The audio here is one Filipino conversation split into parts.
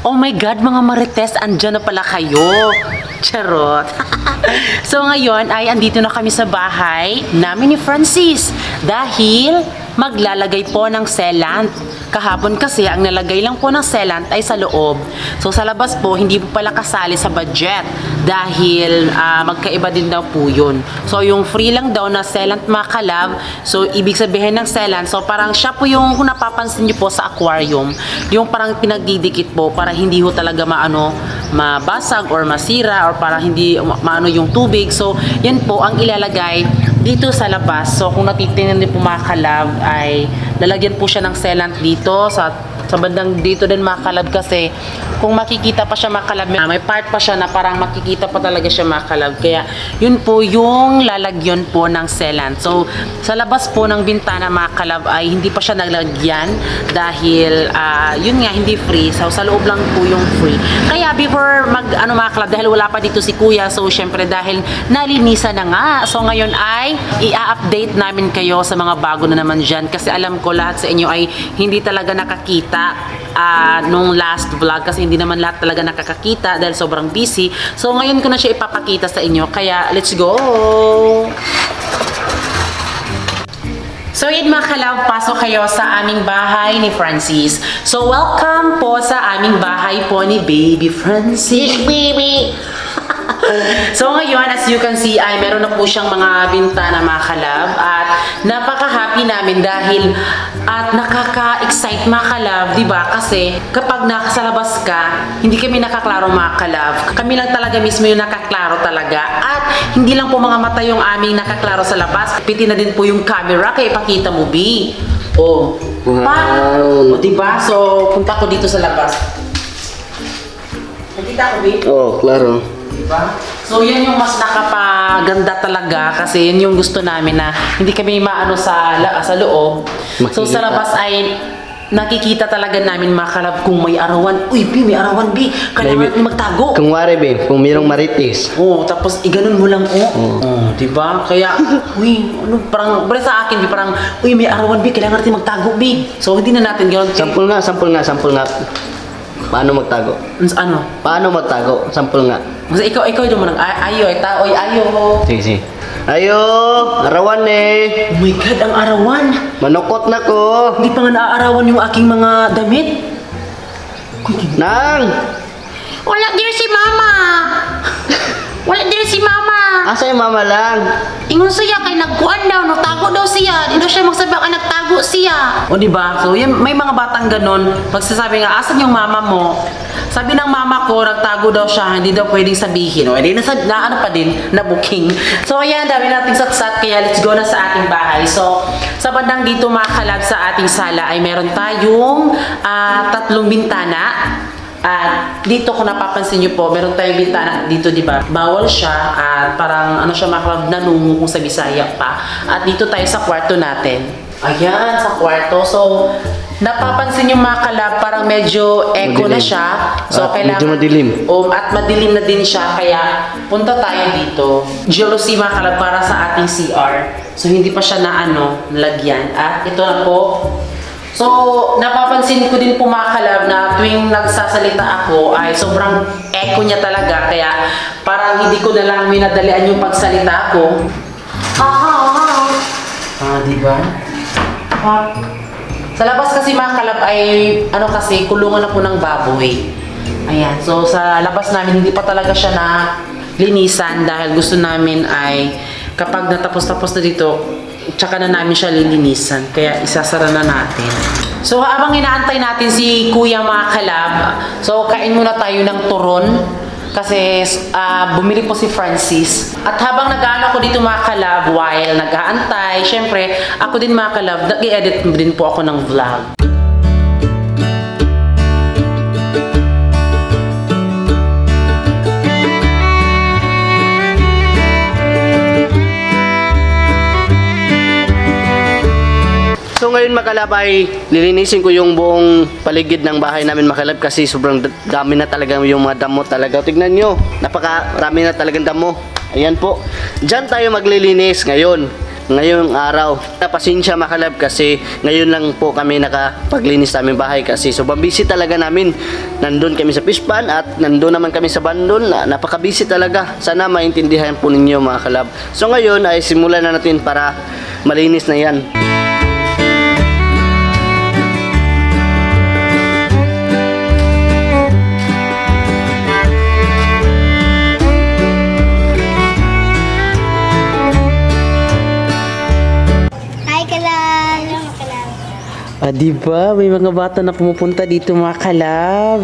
Oh my God, mga marites, andyan na pala kayo. Charot. So ngayon ay andito na kami sa bahay namin ni Francis dahil maglalagay po ng sealant. Kahapon kasi ang nalagay lang po ng sealant ay sa loob. So sa labas po hindi po pala kasali sa budget dahil magkaiba din daw po yun. So yung free lang daw na sealant mga kalab, so ibig sabihin ng sealant, so parang siya po yung kung napapansin niyo po sa aquarium, yung parang pinagdidikit po para hindi ho talaga mabasag or masira or para hindi maano yung tubig. So yan po ang ilalagay dito sa labas. So kung natitingnan din po mga kalab ay lalagyan po siya ng sealant dito sa bandang dito din mga kalab, kasi kung makikita pa siya mga kalab, may part pa siya na parang makikita pa talaga siya mga kalab, kaya yun po yung lalagyan po ng sealant. So sa labas po ng bintana mga kalab ay hindi pa siya naglagyan dahil yun nga hindi free, so sa loob lang po yung free. Kaya before mga kalab, dahil wala pa dito si kuya, so syempre dahil nalinisan na nga, so ngayon ay i-update namin kayo sa mga bago na naman dyan, kasi alam ko lahat sa inyo ay hindi talaga nakakita nung last vlog, kasi hindi naman lahat talaga nakakakita dahil sobrang busy. So ngayon ko na siya ipapakita sa inyo, kaya let's go! So yun mga kalab, pasok kayo sa aming bahay ni Francis. So welcome po sa aming bahay po ni Baby Francis. Baby! So ngayon, as you can see, ay meron na po siyang mga bintana mga kalab, at napaka-happy namin dahil at nakaka-excite mga kalab, di ba? Kasi kapag nasa labas ka, hindi kami nakaklaro mga kalab. Kami lang talaga mismo yung nakaklaro talaga, at hindi lang po mga mata yung aming nakaklaro sa labas. Piti na din po yung camera, kaya ipakita mo, B. Oh, wow. Di ba? So punta ko dito sa labas. Nakita ko, B? Oh, klaro. Diba? So yan yung mas nakapaganda talaga, kasi yun yung gusto namin na hindi kami maano sa loob. Makikita. So sa labas ay nakikita talaga namin mga kalab kung may arawan. Uy, B, may arawan, B. Kailangan magtago. Kung wari, B, kung mayroong marites. Oh, tapos iganon mo lang, diba? Kaya, uy, parang sa akin, B, parang, uy, may arawan, B, kailangan natin magtago, B. So hindi na natin gano'n. Sampul nga. Paano magtago? Ano? Paano magtago? Sampul nga. Kasi ikaw yung manang ayo, taoy, ayo. Sige. Ayo, arawan eh. Oh my God, ang arawan. Manukot na ko. Hindi pa nga naaarawan yung aking mga damit. Nang! Wala din si mama. Wala din si mama. Asa yung mama lang? Ingon siya kay nagkuan daw, nagtago daw siya. Dito siya magsabi ka nagtago siya. O diba? So yan, may mga batang ganon. Magsasabi nga, asan yung mama mo? Sabi ng mama ko, nagtago daw siya, hindi daw pwedeng sabihin. O edi na ano pa din, na booking. So ayan, dami nating satsat, kaya let's go na sa ating bahay. So sa bandang dito mga kalab sa ating sala ay meron tayong 3 bintana. At dito kung napapansin nyo po, meron tayong bintana dito, di ba? Bawal siya at parang ano siya mga nanungo kung sa Bisaya pa. At dito tayo sa kwarto natin. Ayan, sa kwarto. So, napapansin nyo mga kalab, parang medyo echo na siya. So, kailangan, medyo madilim. At madilim na din siya, kaya punta tayo dito. Jealousy mga kalab para sa ating CR. So, hindi pa siya na nalagyan. At ito na po. So, napapansin ko din po mga kalab na tuwing nagsasalita ako ay sobrang echo niya talaga. Kaya parang hindi ko na lang minadalian yung pagsalita ko. Diba? Sa labas kasi mga kalab ay kasi kulungan na po ng baboy. Ayan. So, sa labas namin hindi pa talaga siya na linisan dahil gusto namin ay kapag natapos-tapos na dito, tsaka na namin siya lilinisan, kaya isasara na natin. So habang inaantay natin si kuya mga kalab, so kain muna tayo ng turon kasi bumili po si Francis. At habang nag-aano ko dito mga kalab, while nag-aantay, syempre ako din mga kalab, nag-i-edit din po ako ng vlog. So ngayon makalab ay lilinisin ko yung buong paligid ng bahay namin makalab, kasi sobrang dami na talaga yung mga damo talaga. Tignan nyo, napakarami na talagang damo. Ayan po. Diyan tayo maglilinis ngayon. ngayong araw. Pasensya mga kalab kasi ngayon lang po kami nakapaglinis sa aming bahay kasi sobrang busy talaga namin. Nandun kami sa Pispan at nandun naman kami sa Bandol. Napaka-busy talaga. Sana maintindihan po ninyo mga kalab. So ngayon ay simulan na natin para malinis na yan. Diba? May mga bata na pumupunta dito mga kalab.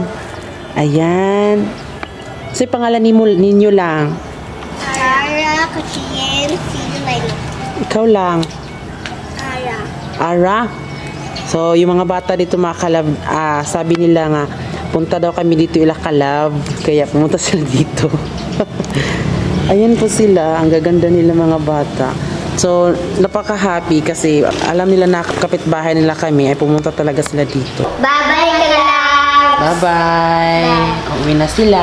Ayan. So, pangalan ninyo lang? Ara, Kuchien, Silang. Ikaw lang? Ara. Ara? So, yung mga bata dito mga kalab, sabi nila nga, punta daw kami dito ila kalab. Kaya pumunta sila dito. Ayan po sila. Ang gaganda nila mga bata. So, napaka-happy kasi alam nila na kapitbahay nila kami ay pumunta talaga sila dito. Bye-bye, kalab! Bye-bye! Uwi na sila.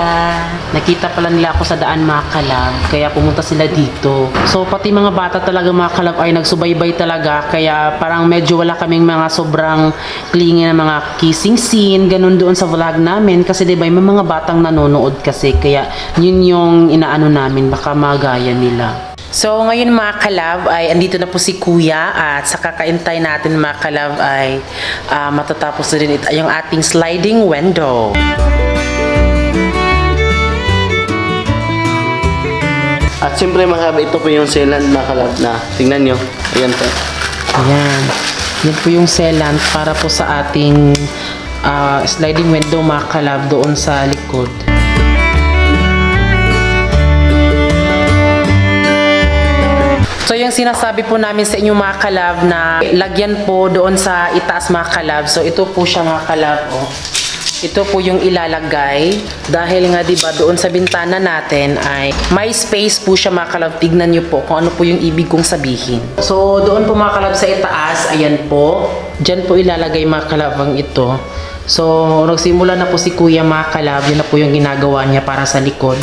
Nakita pala nila ako sa daan mga kalab, kaya pumunta sila dito. So, pati mga bata talaga mga kalab ay nagsubaybay talaga, kaya parang medyo wala kaming mga sobrang clingy na mga kissing scene, ganun doon sa vlog namin. Kasi diba, may mga batang nanonood kasi, kaya yun yung inaano namin, baka magaya nila. So, ngayon mga kalab ay andito na po si Kuya at sa kakaintay natin mga kalab ay matatapos na rin yung ating sliding window. At siyempre mga kalab, ito po yung sealant mga kalab na tingnan nyo. Ayan po. Ayan. Yan po yung sealant para po sa ating sliding window mga kalab doon sa likod. So yung sinasabi po namin sa inyo mga kalab na lagyan po doon sa itaas mga kalab. So ito po siya mga kalab. Oh. Ito po yung ilalagay. Dahil nga diba doon sa bintana natin ay may space po siya mga kalab. Tignan nyo po kung ano po yung ibig kong sabihin. So doon po mga kalab sa itaas. Ayan po. Diyan po ilalagay mga kalab ang ito. So nagsimula na po si Kuya mga kalab. Yun na po yung ginagawa niya para sa likod.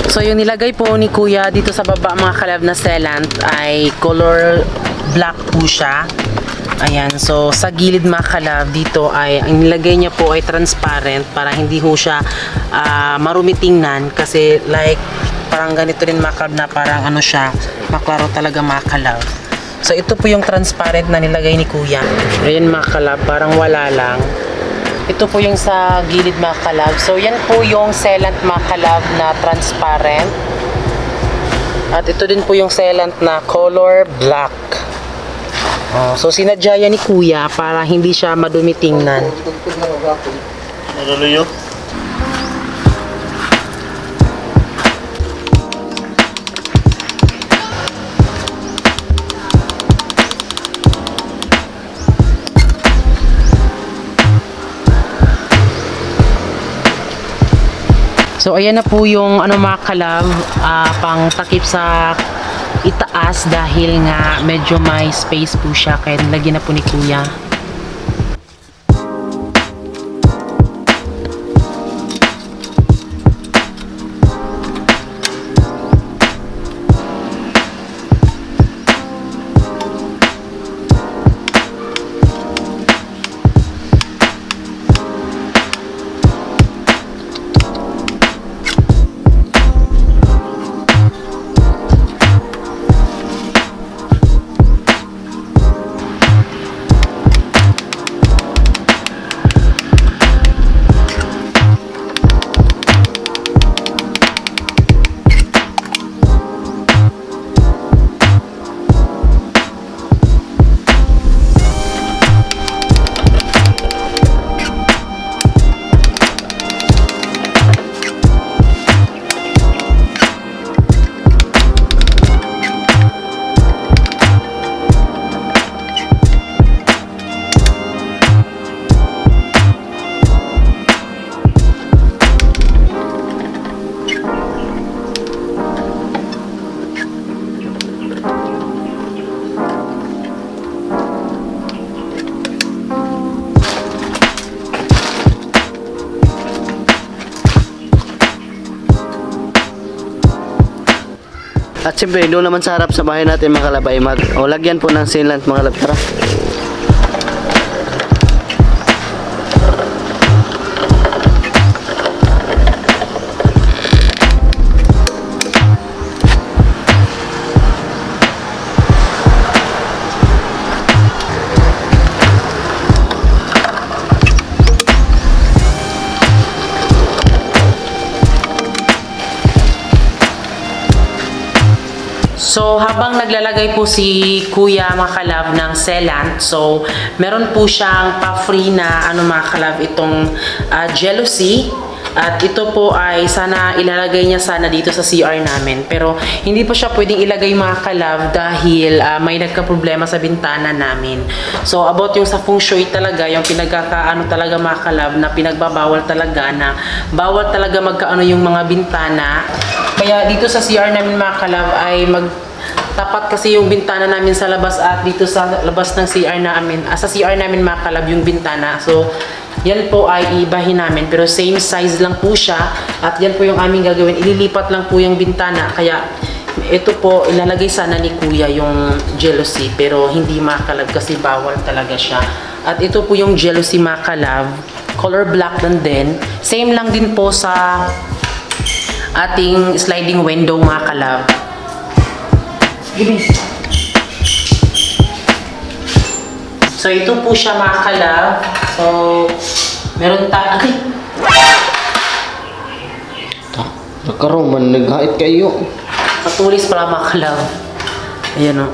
So yung nilagay po ni Kuya dito sa baba mga kalab na sealant ay color black po siya. Ayan, so sa gilid mga kalab dito ay ang nilagay niya po ay transparent para hindi ho siya marumi tingnan kasi like parang ganito rin mga kalab na parang ano siya, maklaro talaga mga kalab. So ito po yung transparent na nilagay ni Kuya. Ayan mga kalab, parang wala lang. Ito po yung sa gilid mga kalab. So yan po yung sealant mga kalab na transparent. At ito din po yung sealant na color black. So sinadya yan ni Kuya para hindi siya madumi tingnan. So ayan na po yung ano mga kalab, pang takip sa itaas dahil nga medyo may space po siya kaya nilagyan na po ni Kuya. At siyempre, doon naman sa harap sa bahay natin mga kalab ay lagyan po ng sealant mga kalab. Tara. So, habang naglalagay po si Kuya mga kalab ng sealant, so, meron po siyang pa-free na mga kalab itong jealousy. At ito po ay sana ilalagay niya sana dito sa CR namin. Pero hindi po siya pwedeng ilagay mga kalab dahil may nagka-problema sa bintana namin. So, about yung sa feng shui talaga, yung pinagkakaano talaga mga kalab na pinagbabawal talaga na bawal talaga magkaano yung mga bintana. Kaya dito sa CR namin mga kalab ay tapat kasi yung bintana namin sa labas at dito sa labas ng CR namin, sa CR namin mga kalab yung bintana. So, yan po ay ibahin namin pero same size lang po siya at yan po yung aming gagawin. Ililipat lang po yung bintana. Kaya ito po ilalagay sana ni Kuya yung jealousy pero hindi mga kalab kasi bawal talaga siya. At ito po yung jealousy mga kalab. Color black din. Same lang din po sa ating sliding window mga kalab. So ito po siya mga kalab. So meron tayo. Nakaroon, naghait kayo. Patulis pala mga kalab. Ayan o.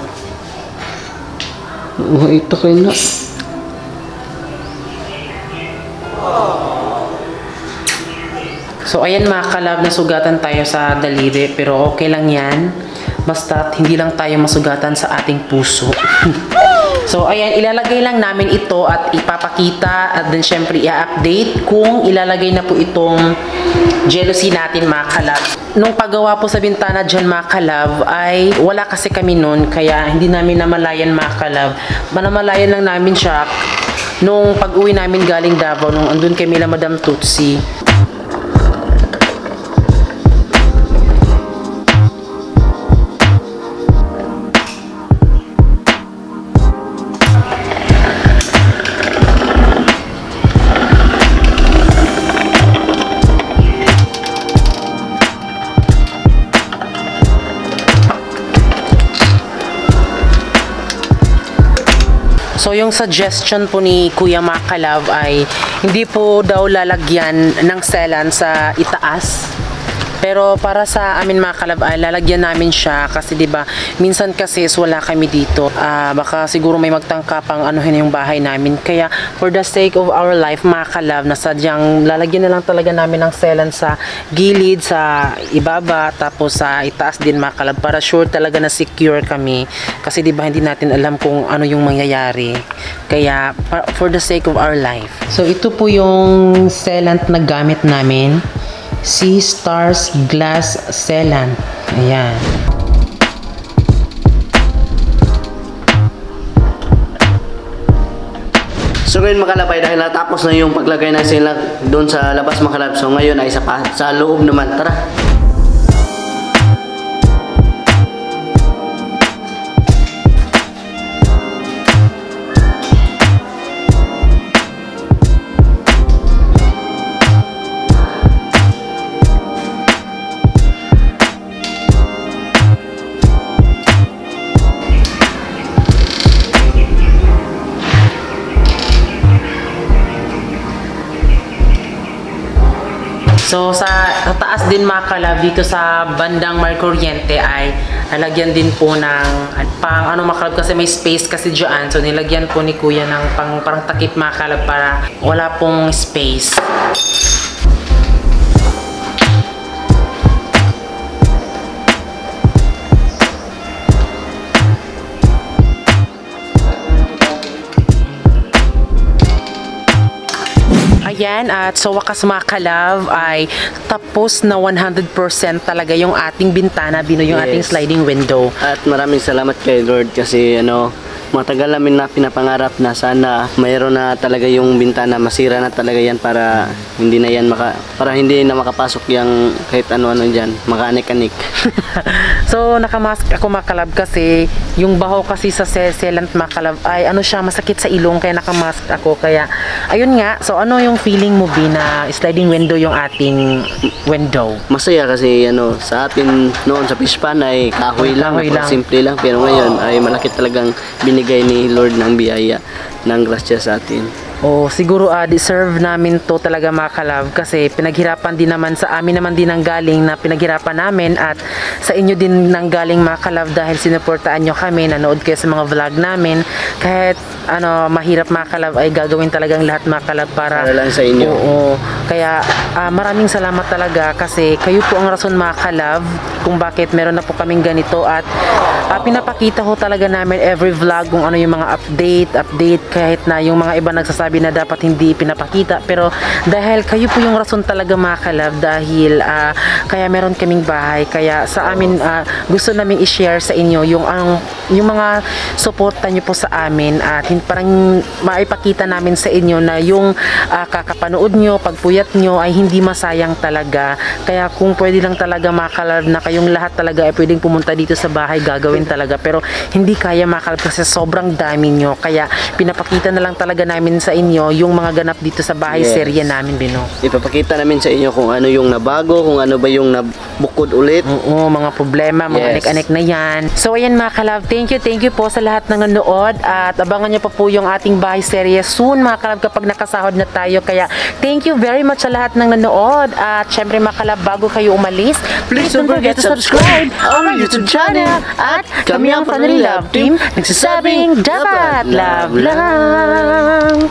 Ito kayo na. So ayan mga kalab, nasugatan tayo sa daliri pero okay lang yan. Basta hindi lang tayo masugatan sa ating puso. So ayan, ilalagay lang namin ito at ipapakita at then syempre i-update kung ilalagay na po itong jealousy natin mga kalab. Nung paggawa po sa bintana dyan mga kalab ay wala kasi kami nun kaya hindi namin namalayan mga kalab. Manamalayan lang namin siya nung pag-uwi namin galing Davao nung andun kami la Madam Tutsi. So yung suggestion po ni Kuya Makalab ay hindi po daw lalagyan ng sealant sa itaas. Pero para sa amin mga kalab ay lalagyan namin siya kasi 'di ba minsan kasi wala kami dito. Baka siguro may magtangka pang anuhin yung bahay namin. Kaya for the sake of our life mga kalab na sadyang lalagyan na lang talaga namin ng sealant sa gilid, sa ibaba, tapos sa itaas din mga kalab para sure talaga na secure kami. Kasi 'di ba hindi natin alam kung ano yung mangyayari. Kaya for the sake of our life. So ito po yung sealant na gamit namin. Sea Stars Glass Sealant. Ayan. So ngayon mga kalab ay dahil natapos na yung paglagay ng sealant doon sa labas mga kalab. So ngayon ay sa loob naman. Tara! So sa taas din mga kalab dito sa bandang Marcoriente ay nalagyan din po ng pang mga kalab kasi may space kasi dyan. So nilagyan po ni Kuya ng parang takip mga kalab para wala pong space. Ayan, at sa wakas mga kalab ay tapos na 100% talaga yung ating bintana, yung ating sliding window. At maraming salamat kay Lord kasi matagal namin na pinapangarap na sana mayroon na talaga yung bintana, masira na talaga yan para hindi na makapasok yung kahit ano-ano dyan, makanik-anik. So So, nakamask ako mga kalab kasi yung baho kasi sa sealant mga kalab ay ano siya, masakit sa ilong kaya nakamask ako. Kaya, ayun nga. So, ano yung feeling mo, B, na sliding window yung ating window? Masaya kasi sa atin noon sa Pispan ay kahoy lang, Kahoy lang. simple lang, pero ngayon ay malaki talagang binigay ni Lord ng biyaya ng grasya sa atin. Oh, siguro deserve namin to talaga mga kalab kasi pinaghirapan din naman sa amin naman din ang galing na pinaghirapan namin at sa inyo din nang galing mga kalab dahil sinuportaan nyo kami, nanood kayo sa mga vlog namin. Kahit mahirap mga kalab ay gagawin talagang lahat mga kalab para Para lang sa inyo. Oo. Kaya maraming salamat talaga kasi kayo po ang rason mga kalab kung bakit meron na po kaming ganito at pinapakita ko talaga namin every vlog kung ano yung mga update kahit na yung mga iba nagsasabi na dapat hindi pinapakita pero dahil kayo po yung rason talaga mga kalab dahil kaya meron kaming bahay kaya sa amin gusto namin i-share sa inyo yung mga suporta nyo po sa amin at parang maipakita namin sa inyo na yung kakapanood nyo, pagpuyat nyo ay hindi masayang talaga kaya kung pwede lang talaga mga kalab na kayong lahat talaga ay pwedeng pumunta dito sa bahay gagawin talaga pero hindi kaya mga kalab kasi sobrang dami nyo kaya pinapakita na lang talaga namin sa inyo yung mga ganap dito sa bahay serye namin Bino. Ipapakita namin sa inyo kung ano yung nabago, kung ano ba yung nabukod ulit. Oo, mga problema, mga anek-anek na yan. So ayan mga kalab, thank you po sa lahat ng nanood at abangan nyo pa po yung ating bahay serye soon mga kalab kapag nakasahod na tayo kaya thank you very much sa lahat ng nanood at syempre mga kalab bago kayo umalis, please don't forget to subscribe on our YouTube channel at kami ang Family Love Team nagsasabing dapat love lang.